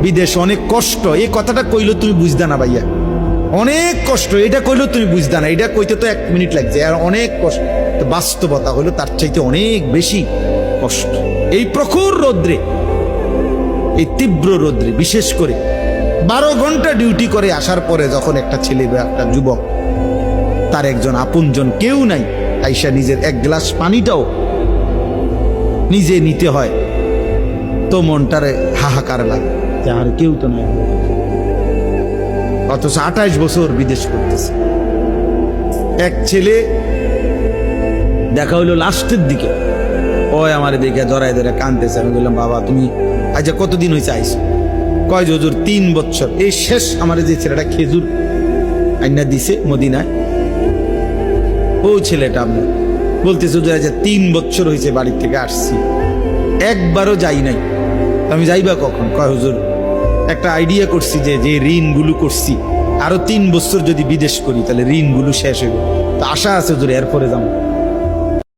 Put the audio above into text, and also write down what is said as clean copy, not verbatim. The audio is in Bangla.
বিদেশ অনেক কষ্ট, এই কথাটা কইলো তুমি বুঝদা না ভাইয়া, অনেক কষ্ট, এটা কইলো তুমি বুঝদা না, এটা কইতে তো 1 মিনিট লাগছে, আর অনেক কষ্ট। তো বাস্তবতা হলো তার চাইতে অনেক বেশি কষ্ট। এই প্রখর রৌদ্রে, এই তীব্র রৌদ্রে, বিশেষ করে 12 ঘন্টা ডিউটি করে আসার পরে যখন একটা ছেলে বা একটা যুবক, তার একজন আপনজন কেউ নাই, আইসা নিজের 1 গ্লাস পানিটাও নিজে নিতে হয়, তো মনটারে হাহাকার লাগে যে আর কেউ তো নাই। অথচ 28 বছর বিদেশ করতেছে। এক ছেলে দেখা হইলো লাস্টের দিকে, ওই আমার দেখে জড়াই ধরে কাঁদতেছে। আমি বললাম, বাবা তুমি আজ কতদিন হয়েছে আইসো? কয় যে হুজুর 3 বছর। এই শেষ আমার যে ছেলেটা খেজুর আইনা দিছে মদিনায়, ও ছেলেটা আপনার বলতেছে হুজুর আজ 3 বছর হয়েছে বাড়ি থেকে আসছি, একবারও যাই নাই। আমি যাইবা কখন? কয় হুজুর একটা আইডিয়া করছি যে যে ঋণগুলো করছি, আরো 3 বছর যদি বিদেশ করি তাহলে ঋণগুলো শেষ হইব, তো আশা আছে হুজুর এরপরে যাবো।